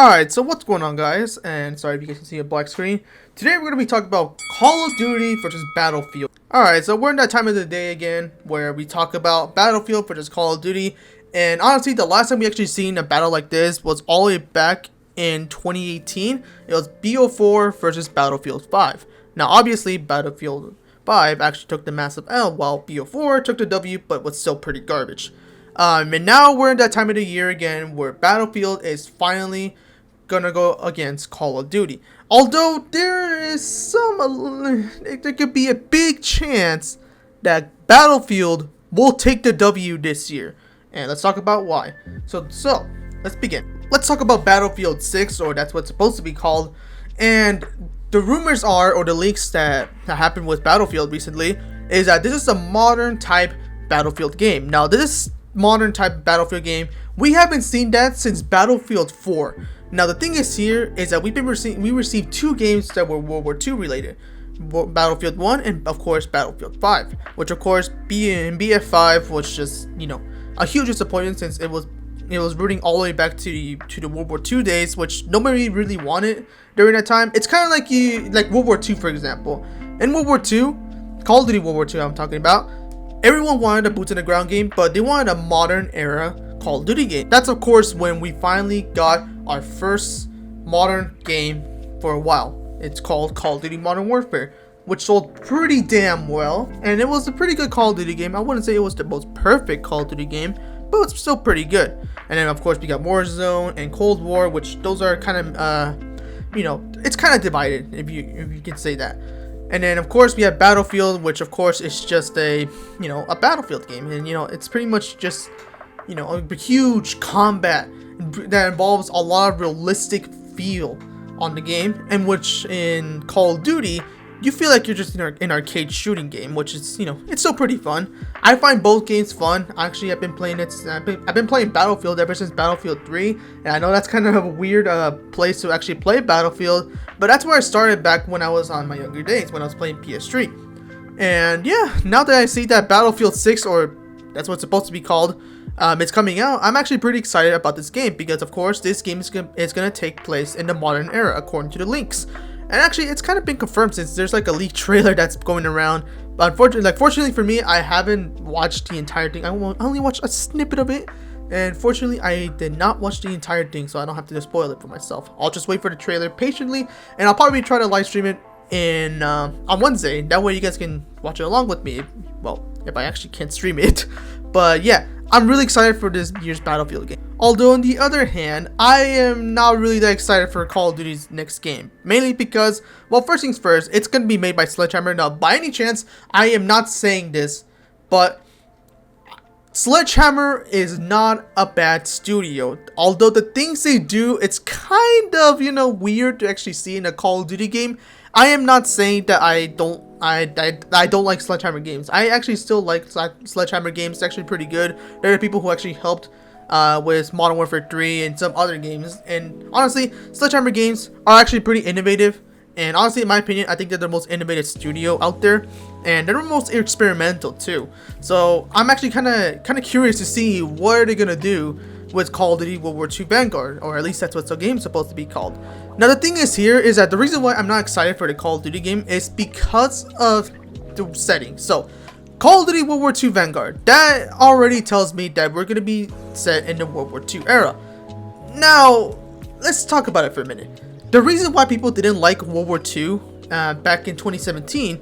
Alright, so what's going on, guys? And sorry if you guys can see a black screen. Today we're going to be talking about Call of Duty versus Battlefield. Alright, so we're in that time of the day again where we talk about Battlefield versus Call of Duty. And honestly, the last time we actually seen a battle like this was all the way back in 2018. It was BO4 versus Battlefield 5. Now, obviously, Battlefield 5 actually took the massive L, while BO4 took the W, but was still pretty garbage. And now we're in that time of the year again where Battlefield is finally gonna go against Call of Duty. Although there is there could be a big chance that Battlefield will take the W this year. And let's talk about why. So let's begin. Let's talk about Battlefield 6, or that's what's supposed to be called. And the rumors are, or the leaks that happened with Battlefield recently, is that this is a modern type Battlefield game. Now, this modern type Battlefield game, we haven't seen that since Battlefield 4. Now, the thing is here is that we received two games that were World War II related. Battlefield 1 and of course Battlefield 5, which of course BF5 was just, a huge disappointment, since it was rooting all the way back to the World War II days, which nobody really wanted during that time. It's kind of like World War II, for example. In World War II, Call of Duty World War II I'm talking about, everyone wanted a boots on the ground game, but they wanted a modern era Call of Duty game. That's of course when we finally got our first modern game for a while. It's called Call of Duty Modern Warfare, which sold pretty damn well, and it was a pretty good Call of Duty game. I wouldn't say it was the most perfect Call of Duty game, but it's still pretty good. And then of course we got Warzone and Cold War, which those are kind of it's kind of divided, if you can say that. And then of course we have Battlefield, which of course is just a Battlefield game, and it's pretty much just a huge combat that involves a lot of realistic feel on the game, and which in Call of Duty you feel like you're just in an arcade shooting game, which is it's still pretty fun. I find both games fun. Actually, I've been playing Battlefield ever since Battlefield 3, and I know that's kind of a weird place to actually play Battlefield, but that's where I started back when I was on my younger days, when I was playing PS3. And yeah, now that I see that Battlefield 6, or that's what it's supposed to be called, it's coming out, I'm actually pretty excited about this game, because of course this game is going to take place in the modern era according to the leaks. And actually it's kind of been confirmed, since there's like a leaked trailer that's going around. But fortunately for me, I haven't watched the entire thing. I only watched a snippet of it, and fortunately I did not watch the entire thing, so I don't have to spoil it for myself. I'll just wait for the trailer patiently, and I'll probably try to live stream it on Wednesday. That way you guys can watch it along with me. Well, if I actually can stream it. But yeah, I'm really excited for this year's Battlefield game. Although on the other hand, I am not really that excited for Call of Duty's next game. Mainly because, well, first things first, it's going to be made by Sledgehammer. Now, by any chance, I am not saying this, but Sledgehammer is not a bad studio. Although the things they do, it's kind of, weird to actually see in a Call of Duty game. I am not saying that I don't like Sledgehammer games. I actually still like Sledgehammer games. It's actually pretty good. There are people who actually helped with Modern Warfare 3 and some other games. And honestly, Sledgehammer games are actually pretty innovative. And honestly, in my opinion, I think they're the most innovative studio out there. And they're the most experimental too. So I'm actually kind of curious to see what are they gonna do with Call of Duty World War II Vanguard, or at least that's what the game's supposed to be called. Now the thing is here is that the reason why I'm not excited for the Call of Duty game is because of the setting. So Call of Duty World War II Vanguard, that already tells me that we're going to be set in the World War II era. Now let's talk about it for a minute. The reason why people didn't like World War II back in 2017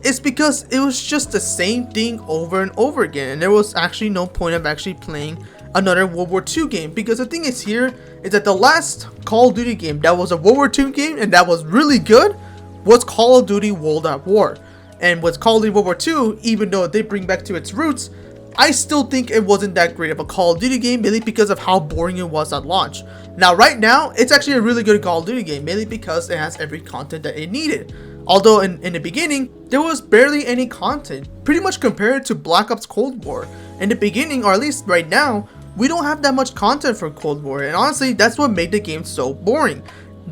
is because it was just the same thing over and over again, and there was actually no point of actually playing another World War II game. Because the thing is here is that the last Call of Duty game that was a World War II game and that was really good was Call of Duty World at War. And with Call of Duty World War II, even though they bring back to its roots, I still think it wasn't that great of a Call of Duty game, mainly because of how boring it was at launch. Now right now, it's actually a really good Call of Duty game, mainly because it has every content that it needed. Although in the beginning, there was barely any content, pretty much compared to Black Ops Cold War. In the beginning, or at least right now, we don't have that much content for Cold War, and honestly, that's what made the game so boring.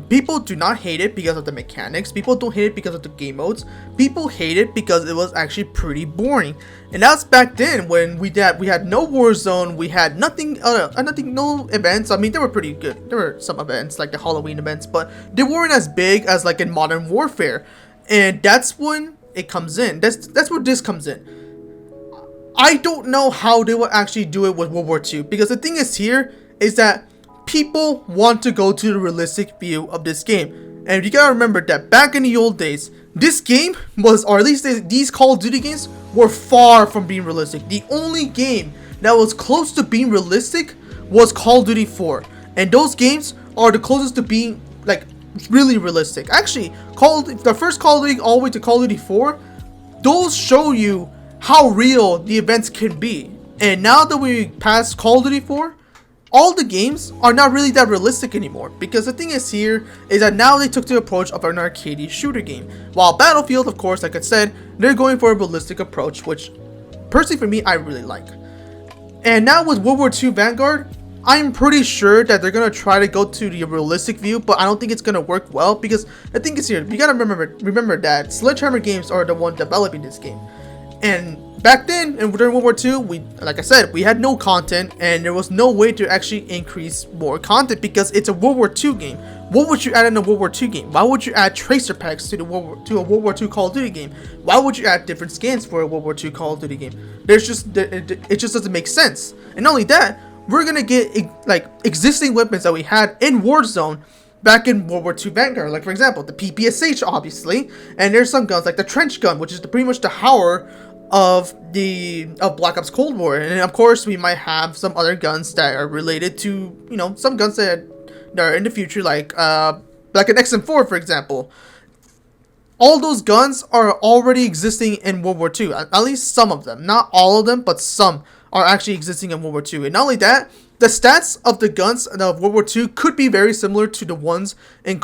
People do not hate it because of the mechanics. People don't hate it because of the game modes. People hate it because it was actually pretty boring. And that's back then when we had no Warzone, we had nothing, no events. I mean, they were pretty good. There were some events like the Halloween events, but they weren't as big as like in Modern Warfare. And that's when it comes in. That's where this comes in. I don't know how they will actually do it with World War II, because the thing is here is that people want to go to the realistic view of this game. And you gotta remember that back in the old days, this game was, or at least these Call of Duty games were far from being realistic. The only game that was close to being realistic was Call of Duty 4. And those games are the closest to being like really realistic. Actually, the first Call of Duty all the way to Call of Duty 4, those show you how real the events can be. And now that we passed Call of Duty 4, all the games are not really that realistic anymore, because the thing is here is that now they took the approach of an arcade shooter game, while Battlefield, of course, like I said, they're going for a realistic approach, which personally for me I really like. And now with World War II Vanguard, I'm pretty sure that they're gonna try to go to the realistic view, but I don't think it's gonna work well, because the thing is here, you gotta remember that Sledgehammer Games are the one developing this game. And back then, and during World War II, like I said, we had no content, and there was no way to actually increase more content because it's a World War II game. What would you add in a World War II game? Why would you add tracer packs to a World War II Call of Duty game? Why would you add different skins for a World War II Call of Duty game? It just doesn't make sense. And not only that, we're gonna get like existing weapons that we had in Warzone back in World War II Vanguard, like for example the PPSH, obviously, and there's some guns like the trench gun, which is pretty much the Hauer of Black Ops Cold War. And of course we might have some other guns that are related to, you know, some guns that are in the future, like an XM4, for example. All those guns are already existing in World War II, at least some of them, not all of them, but some are actually existing in World War II. And not only that, the stats of the guns of World War II could be very similar to the ones in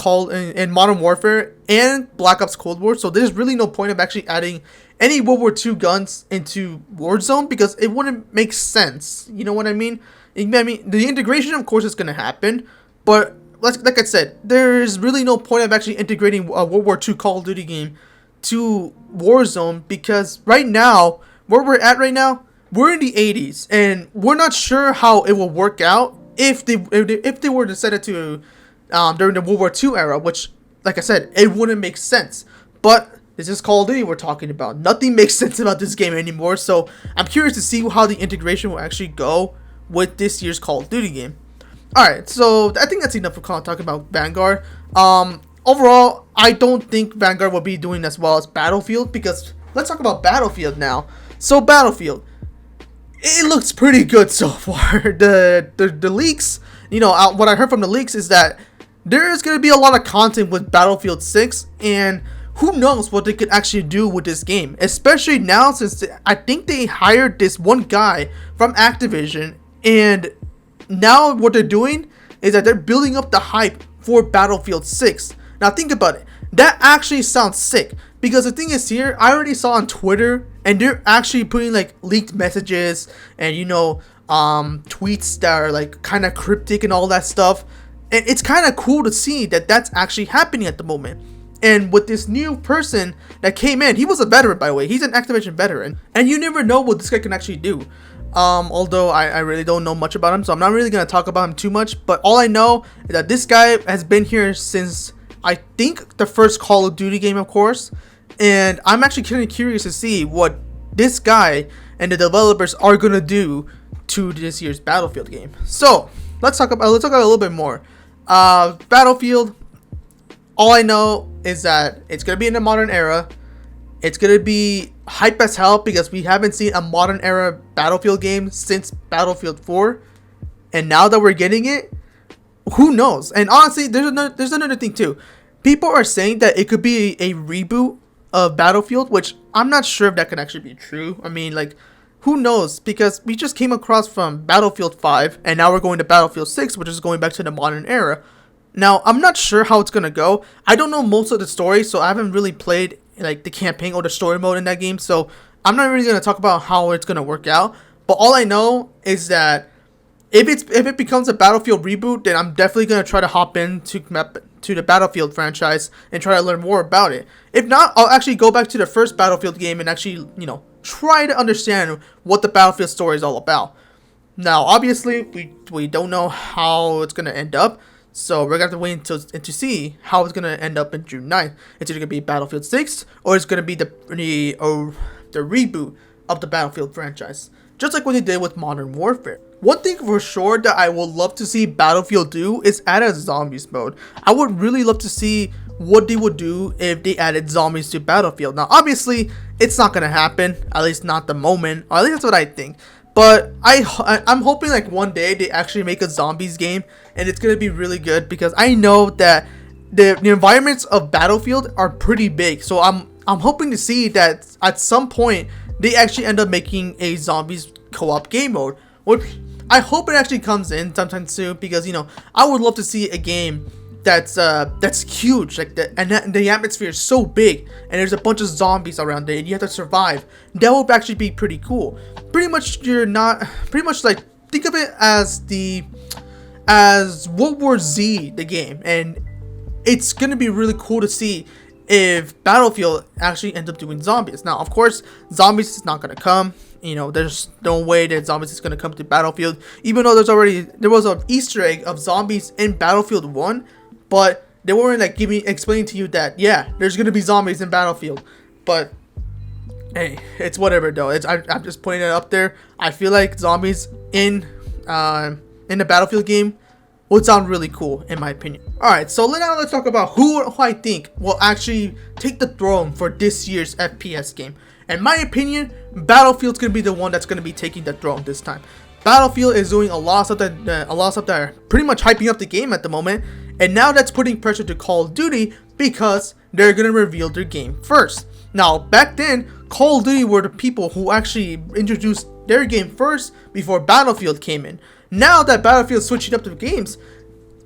Modern Warfare and Black Ops Cold War. So there's really no point of actually adding any World War II guns into Warzone, because it wouldn't make sense. You know what I mean? I mean, the integration, of course, is going to happen, but like I said, there's really no point of actually integrating a World War II Call of Duty game to Warzone, because right now, where we're at right now, we're in the 80s, and we're not sure how it will work out if they were to set it to during the World War II era, which, like I said, it wouldn't make sense. But this is Call of Duty we're talking about. Nothing makes sense about this game anymore, so I'm curious to see how the integration will actually go with this year's Call of Duty game. Alright, so I think that's enough for talking about Vanguard. Overall, I don't think Vanguard will be doing as well as Battlefield, because let's talk about Battlefield now. So Battlefield, it looks pretty good so far. The leaks, you know, what I heard from the leaks is that there is going to be a lot of content with Battlefield 6, and who knows what they could actually do with this game, especially now since I think they hired this one guy from Activision, and now what they're doing is that they're building up the hype for Battlefield 6. Now think about it. That actually sounds sick, because the thing is here, I already saw on Twitter, and they're actually putting like leaked messages and, you know, tweets that are like kind of cryptic and all that stuff. And it's kind of cool to see that that's actually happening at the moment. And with this new person that came in, he was a veteran, by the way. He's an Activision veteran, and you never know what this guy can actually do. Although I really don't know much about him, so I'm not really going to talk about him too much. But all I know is that this guy has been here since, I think, the first Call of Duty game, of course. And I'm actually kind of curious to see what this guy and the developers are going to do to this year's Battlefield game. So let's talk about a little bit more. Battlefield, all I know is that it's going to be in the modern era. It's going to be hype as hell, because we haven't seen a modern era Battlefield game since Battlefield 4. And now that we're getting it, who knows? And honestly, there's another thing too. People are saying that it could be a reboot of Battlefield, which I'm not sure if that can actually be true. I mean, like, who knows? Because we just came across from Battlefield 5, and now we're going to Battlefield 6, which is going back to the modern era. Now, I'm not sure how it's going to go. I don't know most of the story, so I haven't really played like the campaign or the story mode in that game, so I'm not really going to talk about how it's going to work out. But all I know is that if it becomes a Battlefield reboot, then I'm definitely going to try to hop in to to the Battlefield franchise and try to learn more about it. If not, I'll actually go back to the first Battlefield game and actually, try to understand what the Battlefield story is all about. Now, obviously, we don't know how it's going to end up, so we're going to have to wait until to see how it's going to end up in June 9th. It's either going to be Battlefield 6, or it's going to be the reboot of the Battlefield franchise, just like what they did with Modern Warfare. One thing for sure that I would love to see Battlefield do is add a zombies mode. I would really love to see what they would do if they added zombies to Battlefield. Now, obviously, it's not going to happen, at least not the moment, or at least that's what I think. But I'm hoping like one day they actually make a zombies game and it's going to be really good, because I know that the environments of Battlefield are pretty big. So I'm hoping to see that at some point they actually end up making a zombies co-op game mode, which I hope it actually comes in sometime soon, because I would love to see a game that's huge, like the atmosphere is so big and there's a bunch of zombies around it and you have to survive. That would actually be pretty cool. Pretty much like think of it as World War Z, the game, and it's gonna be really cool to see if Battlefield actually ends up doing zombies. Now, of course, zombies is not gonna come. There's no way that zombies is gonna come to Battlefield, even though there was an Easter egg of zombies in Battlefield 1, but they weren't like explaining to you that there's gonna be zombies in Battlefield. But hey, it's whatever though. I'm just putting it up there. I feel like zombies in the Battlefield game would sound really cool, in my opinion. Alright, so now let's talk about who I think will actually take the throne for this year's FPS game. In my opinion, Battlefield's gonna be the one that's gonna be taking the throne this time. Battlefield is doing a lot of stuff that are pretty much hyping up the game at the moment, and now that's putting pressure to Call of Duty because they're gonna reveal their game first. Now, back then, Call of Duty were the people who actually introduced their game first before Battlefield came in. Now that Battlefield's switching up the games,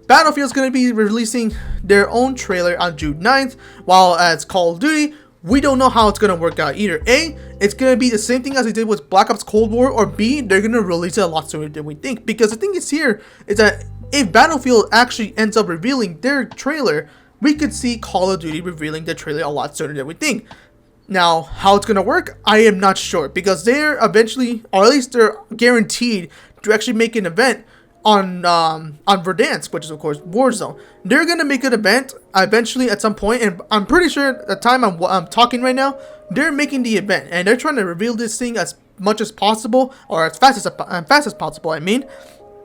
Battlefield's going to be releasing their own trailer on June 9th, while as Call of Duty, we don't know how it's going to work out either. A, it's going to be the same thing as they did with Black Ops Cold War, or B, they're going to release it a lot sooner than we think. Because the thing is that if Battlefield actually ends up revealing their trailer, we could see Call of Duty revealing their trailer a lot sooner than we think. Now, how it's going to work, I am not sure, because they're eventually, or at least they're guaranteed to actually make an event on Verdansk, which is of course Warzone. They're gonna make an event eventually at some point, and I'm pretty sure at the time I'm talking right now, they're making the event and they're trying to reveal this thing as much as possible, or as fast as possible. I mean,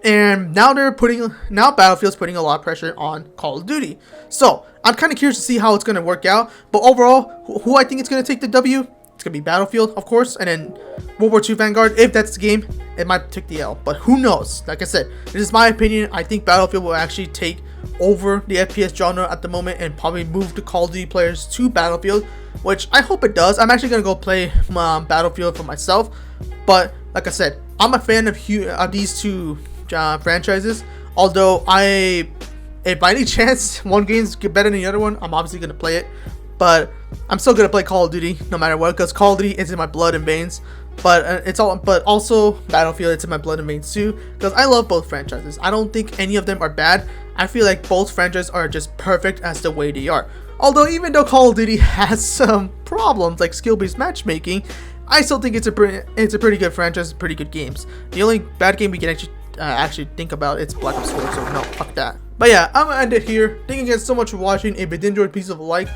and now Battlefield's putting a lot of pressure on Call of Duty. So I'm kind of curious to see how it's gonna work out. But overall, who I think is gonna take the W? It's gonna be Battlefield, of course, and then World War II Vanguard. If that's the game, it might take the L, but who knows? Like I said, this is my opinion. I think Battlefield will actually take over the FPS genre at the moment and probably move the Call of Duty players to Battlefield, which I hope it does. I'm actually gonna go play Battlefield for myself, but like I said, I'm a fan of these two franchises. Although if by any chance one game's better than the other one, I'm obviously gonna play it. But I'm still gonna play Call of Duty no matter what, because Call of Duty is in my blood and veins. But also Battlefield, it's in my blood and veins too, because I love both franchises. I don't think any of them are bad. I feel like both franchises are just perfect as the way they are. Although even though Call of Duty has some problems like skill-based matchmaking, I still think it's a pretty good franchise, pretty good games. The only bad game we can actually think about is Black Ops 4. So no, fuck that. But yeah, I'm gonna end it here. Thank you guys so much for watching. If you did enjoy, please leave a like.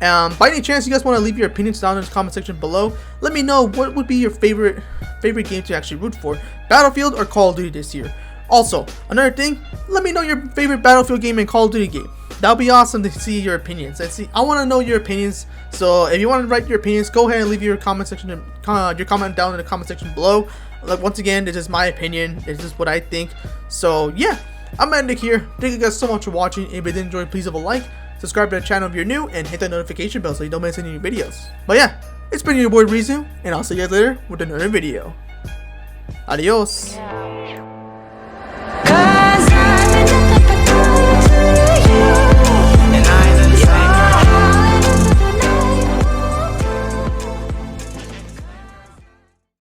By any chance you guys want to leave your opinions down in the comment section below, let me know what would be your favorite game to actually root for, Battlefield or Call of Duty this year. Also, another thing, let me know your favorite Battlefield game and Call of Duty game. That'll be awesome to see your opinions. I want to know your opinions. So if you want to write your opinions, go ahead and leave your comment down in the comment section below. Like, once again, this is my opinion. This is what I think. So yeah, I'm gonna end it here. Thank you guys so much for watching. If you did enjoy, please leave a like. Subscribe to the channel if you're new, and hit that notification bell so you don't miss any new videos. But yeah, it's been your boy Rizu, and I'll see you guys later with another video. Adios.